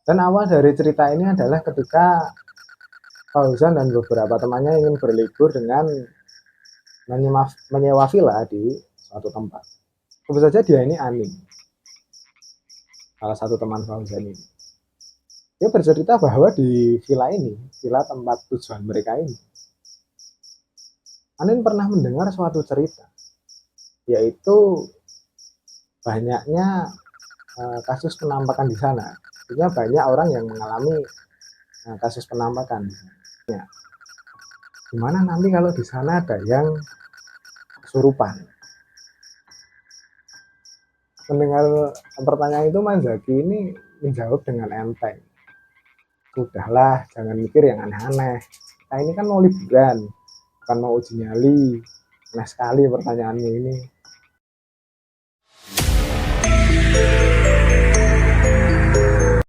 Dan awal dari cerita ini adalah ketika Fauzan dan beberapa temannya ingin berlibur dengan menyewa villa di suatu tempat. Tentu saja dia ini Aning, salah satu teman Fauzan ini. Dia bercerita bahwa di villa ini, villa tempat tujuan mereka ini, Anin pernah mendengar suatu cerita, yaitu banyaknya kasus penampakan di sana. Artinya banyak orang yang mengalami kasus penampakan. Ya, gimana nanti kalau di sana ada yang kesurupan? Mendengar pertanyaan itu, Mas Zaki ini menjawab dengan enteng. Sudahlah, jangan mikir yang aneh-aneh. Nah, ini kan mau liburan, bukan mau uji nyali. Aneh sekali pertanyaannya ini.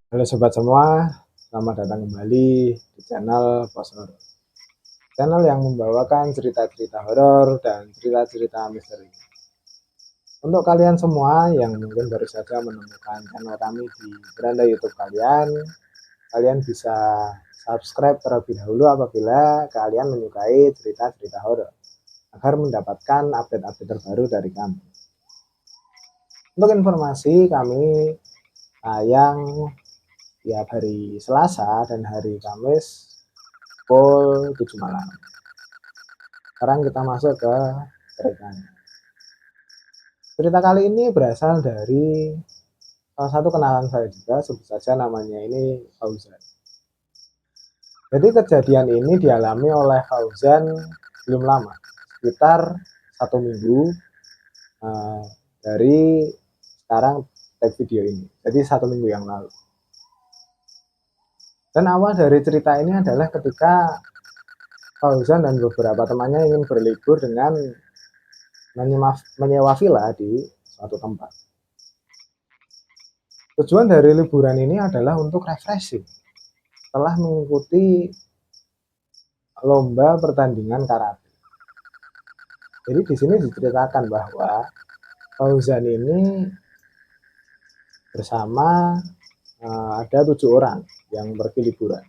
Halo sobat semua, selamat datang kembali di channel Pos Horor. Channel yang membawakan cerita-cerita horor dan cerita-cerita misteri. Untuk kalian semua yang mungkin baru saja menemukan channel kami di beranda YouTube kalian, kalian bisa subscribe terlebih dahulu apabila kalian menyukai cerita-cerita horor agar mendapatkan update-update terbaru dari kami. Untuk informasi, kami tayang tiap hari Selasa dan hari Kamis pukul 7 malam. Sekarang kita masuk ke ceritanya. Cerita kali ini berasal dari salah satu kenalan saya juga, sebut saja namanya ini Fauzan. Jadi kejadian ini dialami oleh Fauzan belum lama, sekitar 1 minggu dari sekarang tag video ini. Jadi 1 minggu yang lalu. Dan awal dari cerita ini adalah ketika Fauzan dan beberapa temannya ingin berlibur dengan menyewa villa di suatu tempat. Tujuan dari liburan ini adalah untuk refreshing setelah mengikuti lomba pertandingan karate. Jadi di sini diceritakan bahwa Fauzan ini bersama ada 7 orang yang pergi liburan,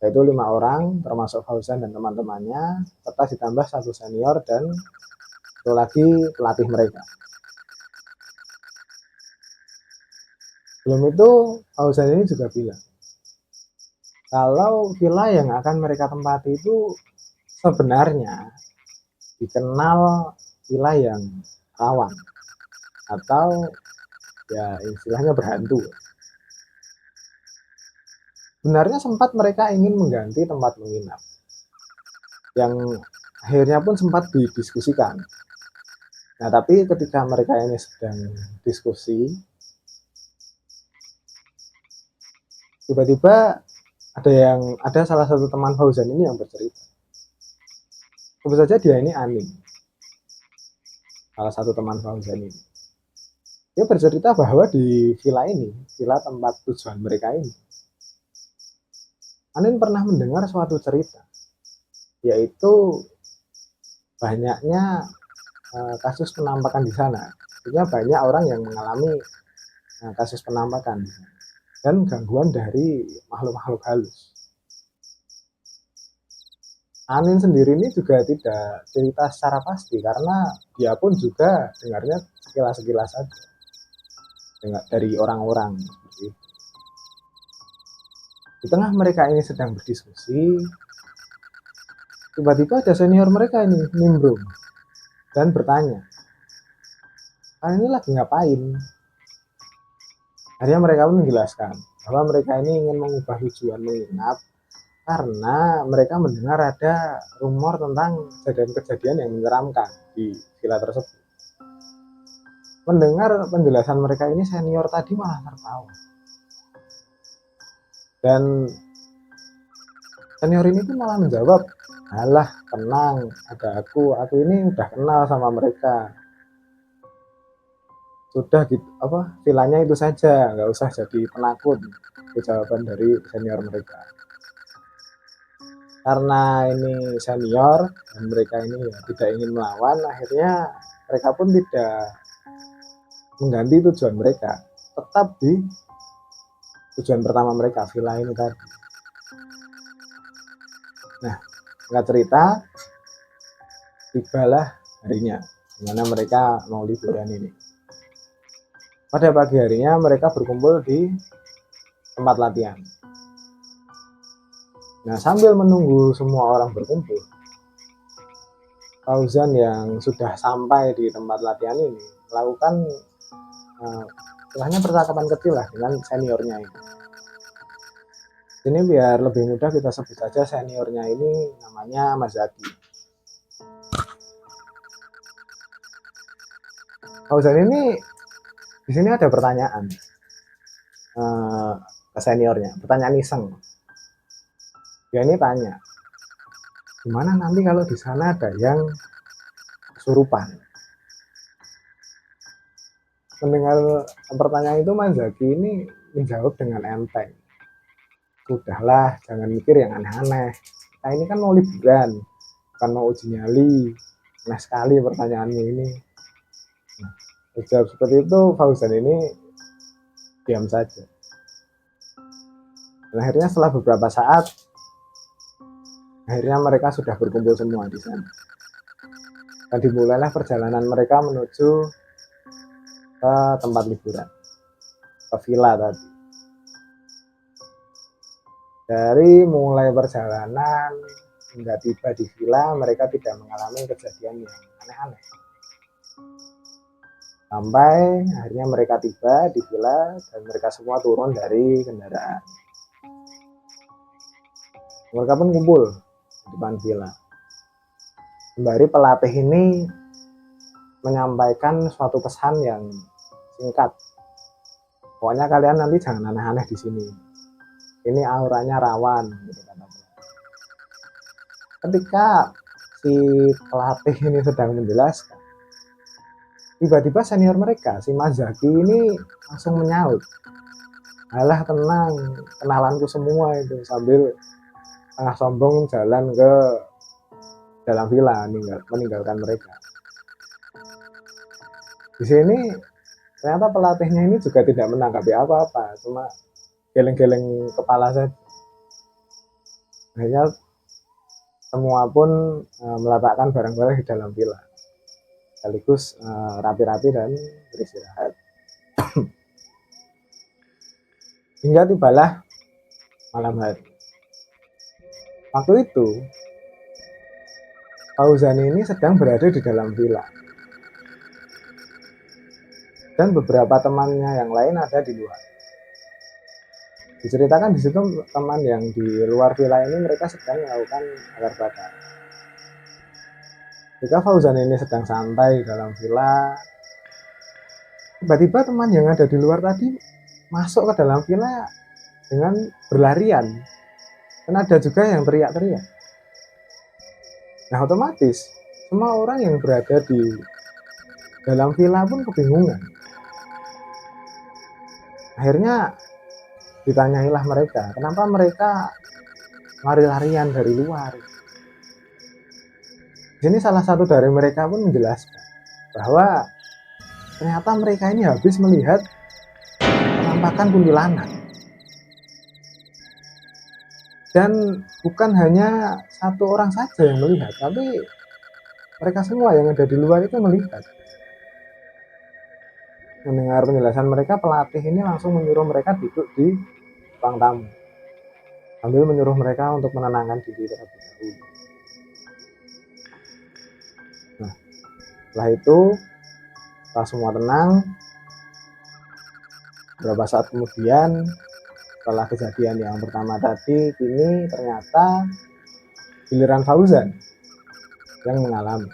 yaitu 5 orang termasuk Fauzan dan teman-temannya, serta ditambah 1 senior dan 1 lagi pelatih mereka. Belum itu Fauzan ini juga bilang kalau villa yang akan mereka tempati itu sebenarnya dikenal villa yang rawan atau ya istilahnya berhantu. Sebenarnya sempat mereka ingin mengganti tempat menginap, yang akhirnya pun sempat didiskusikan. Nah, tapi ketika mereka ini sedang diskusi, tiba-tiba ada salah satu teman Fauzan ini yang bercerita. Tentu saja dia ini Aning, salah satu teman Fauzan ini. Dia bercerita bahwa di villa ini, villa tempat tujuan mereka ini, Anin pernah mendengar suatu cerita, yaitu banyaknya kasus penampakan di sana. Artinya banyak orang yang mengalami kasus penampakan dan gangguan dari makhluk-makhluk halus. Anin sendiri ini juga tidak cerita secara pasti karena dia pun juga dengarnya sekilas-sekilas saja dari orang-orang. Di tengah mereka ini sedang berdiskusi, tiba-tiba ada senior mereka ini nimbrung dan bertanya, kalian ini lagi ngapain? Akhirnya mereka pun menjelaskan bahwa mereka ini ingin mengubah tujuan menginap karena mereka mendengar ada rumor tentang kejadian-kejadian yang menyeramkan di villa tersebut. Mendengar penjelasan mereka ini, senior tadi malah tertawa. Dan senior ini tuh malah menjawab, alah tenang, ada aku ini udah kenal sama mereka. Sudah gitu, villanya itu saja, nggak usah jadi penakut. Itu jawaban dari senior mereka. Karena ini senior dan mereka ini ya tidak ingin melawan, akhirnya mereka pun tidak mengganti tujuan mereka, tetap di tujuan pertama mereka, villa ini tadi. Nah, singkat cerita, tibalah harinya dimana mereka mau liburan ini. Pada pagi harinya mereka berkumpul di tempat latihan. Nah, sambil menunggu semua orang berkumpul, Fauzan yang sudah sampai di tempat latihan ini melakukan istilahnya percakapan kecil lah dengan seniornya ini. Ini biar lebih mudah kita sebut saja seniornya ini namanya Mas Zaki. Fauzan ini di sini ada pertanyaan ke seniornya, pertanyaan iseng. Dia ini tanya, gimana nanti kalau di sana ada yang kesurupan? Mendengar pertanyaan itu Mas Zaki ini menjawab dengan enteng. Sudahlah, jangan mikir yang aneh-aneh. Nah ini kan mau liburan, bukan mau uji nyali. Aneh sekali pertanyaannya ini. Nah, jawab seperti itu, Fauzan ini diam saja. Dan akhirnya setelah beberapa saat, akhirnya mereka sudah berkumpul semua di sana. Dan dimulailah perjalanan mereka menuju ke tempat liburan, ke villa tadi. Dari mulai perjalanan hingga tiba di villa, mereka tidak mengalami kejadian yang aneh-aneh. Sampai akhirnya mereka tiba di villa dan mereka semua turun dari kendaraan. Mereka pun kumpul di depan villa. Sembari pelatih ini menyampaikan suatu pesan yang singkat. Pokoknya kalian nanti jangan aneh-aneh di sini. Ini auranya rawan, gitu kata. Ketika si pelatih ini sedang menjelaskan, tiba-tiba senior mereka, si Mas Zaki ini langsung menyaut. Alah tenang, kenalanku semua itu, sambil tengah sombong jalan ke dalam villa meninggalkan mereka. Di sini ternyata pelatihnya ini juga tidak menanggapi apa-apa, cuma geleng-geleng kepala saja. Akhirnya semua pun meletakkan barang-barang di dalam villa, sekaligus rapi-rapi dan beristirahat. Hingga tibalah malam hari. Waktu itu Fauzan ini sedang berada di dalam villa dan beberapa temannya yang lain ada di luar. Diceritakan di situ teman yang di luar villa ini mereka sedang melakukan bakar bakar. Jika Fauzan ini sedang santai dalam villa, tiba-tiba teman yang ada di luar tadi masuk ke dalam villa dengan berlarian. Dan ada juga yang teriak-teriak. Nah otomatis semua orang yang berada di dalam villa pun kebingungan. Akhirnya ditanyailah mereka, kenapa mereka lari-larian dari luar. Di sini salah satu dari mereka pun menjelaskan bahwa ternyata mereka ini habis melihat penampakan kuntilanak. Dan bukan hanya satu orang saja yang melihat, tapi mereka semua yang ada di luar itu melihat. Mendengar penjelasan mereka, pelatih ini langsung menyuruh mereka duduk di ruang tamu, sambil menyuruh mereka untuk menenangkan diri terlebih dahulu. Nah, setelah itu, setelah semua tenang, beberapa saat kemudian, setelah kejadian yang pertama tadi, kini ternyata giliran Fauzan yang mengalami.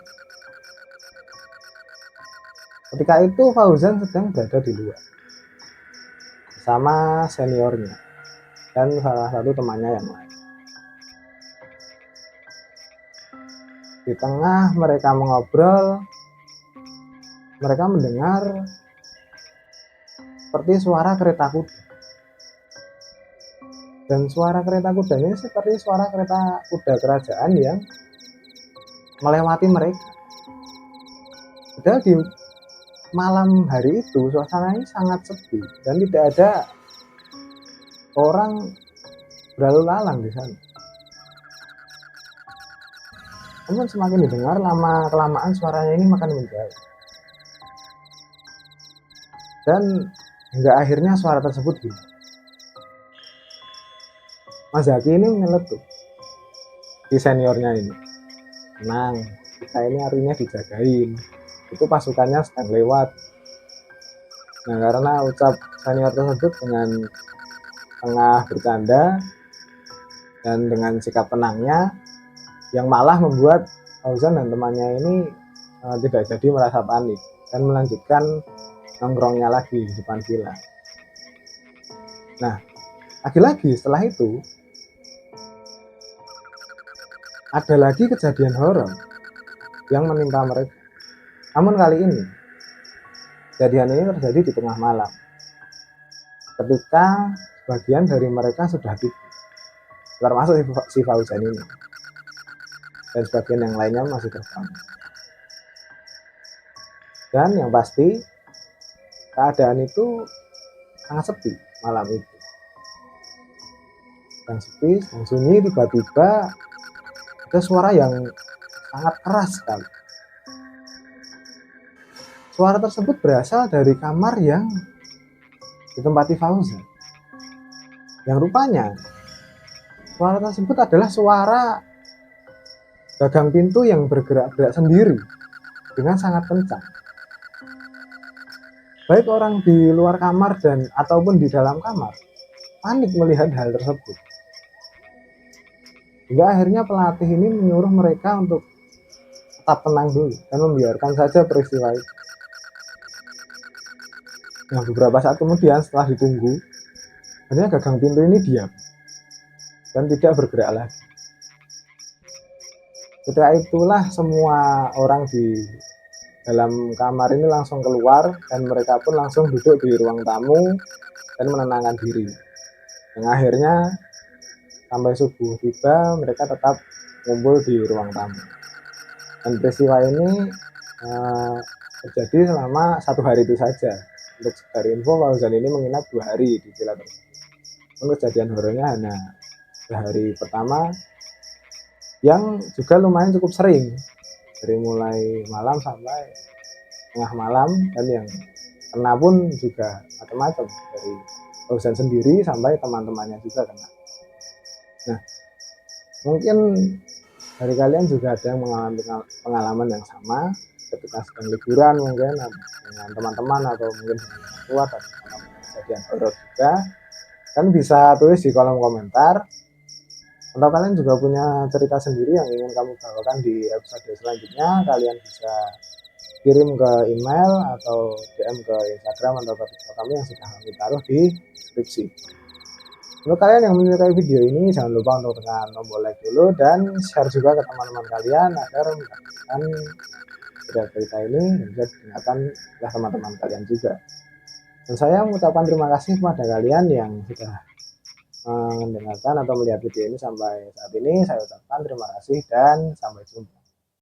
Ketika itu Fauzan sedang berada di luar bersama seniornya dan salah satu temannya yang lain. Di tengah mereka mengobrol, mereka mendengar seperti suara kereta kuda. Dan suara kereta kuda ini seperti suara kereta kuda kerajaan yang melewati mereka. Padahal di malam hari itu suasananya sangat sepi dan tidak ada orang berlalu lalang di sana. Namun semakin didengar, lama kelamaan suaranya ini makin menjauh. Dan hingga akhirnya suara tersebut hilang. Mas Zaki ini menyeletuk di seniornya ini. Tenang, kita ini harinya dijagain. Itu pasukannya sedang lewat. Nah, karena ucap senior tersebut dengan tengah bercanda dan dengan sikap tenangnya, yang malah membuat Fauzan dan temannya ini tidak jadi merasa panik dan melanjutkan nongkrongnya lagi di depan villa. Nah, lagi-lagi setelah itu ada lagi kejadian horor yang menimpa mereka. Namun kali ini kejadian ini terjadi di tengah malam, ketika sebagian dari mereka sudah tidur, termasuk si Fauzan ini, dan sebagian yang lainnya masih terbangun. Dan yang pasti keadaan itu sangat sepi malam itu. Sedang sepi, sedang sunyi, tiba-tiba ada suara yang sangat keras sekali. Suara tersebut berasal dari kamar yang ditempati Fauzan. Yang rupanya suara tersebut adalah suara gagang pintu yang bergerak-gerak sendiri dengan sangat kencang. Baik orang di luar kamar dan ataupun di dalam kamar panik melihat hal tersebut. Hingga akhirnya pelatih ini menyuruh mereka untuk tetap tenang dulu dan membiarkan saja peristiwa itu. Nah, beberapa saat kemudian setelah ditunggu, akhirnya gagang pintu ini diam dan tidak bergerak lagi. Ketika itulah semua orang di dalam kamar ini langsung keluar dan mereka pun langsung duduk di ruang tamu dan menenangkan diri. Dan akhirnya sampai subuh tiba mereka tetap ngumpul di ruang tamu. Dan peristiwa ini terjadi selama 1 hari itu saja. Untuk dari info, Fauzan ini menginap 2 hari di villa tersebut. Untuk kejadian horornya hanya hari pertama yang juga lumayan cukup sering, dari mulai malam sampai tengah malam, dan yang kena pun juga macam-macam, dari Fauzan sendiri sampai teman-temannya juga kena. Nah, mungkin dari kalian juga ada yang mengalami pengalaman yang sama ketika sedang liburan mungkin dengan teman-teman atau mungkin dengan orang tua dan kejadian horor juga, kan bisa tulis di kolom komentar. Atau kalian juga punya cerita sendiri yang ingin kamu bawakan di episode selanjutnya, kalian bisa kirim ke email atau DM ke Instagram atau ke TikTok kami yang sudah kami taruh di deskripsi. Untuk kalian yang menyukai video ini, jangan lupa untuk tekan tombol like dulu dan share juga ke teman-teman kalian agar mendapatkan cerita ini bisa didengarkan oleh teman-teman kalian juga. Dan saya mengucapkan terima kasih kepada kalian yang sudah mendengarkan atau melihat video ini sampai saat ini. Saya ucapkan terima kasih dan sampai jumpa.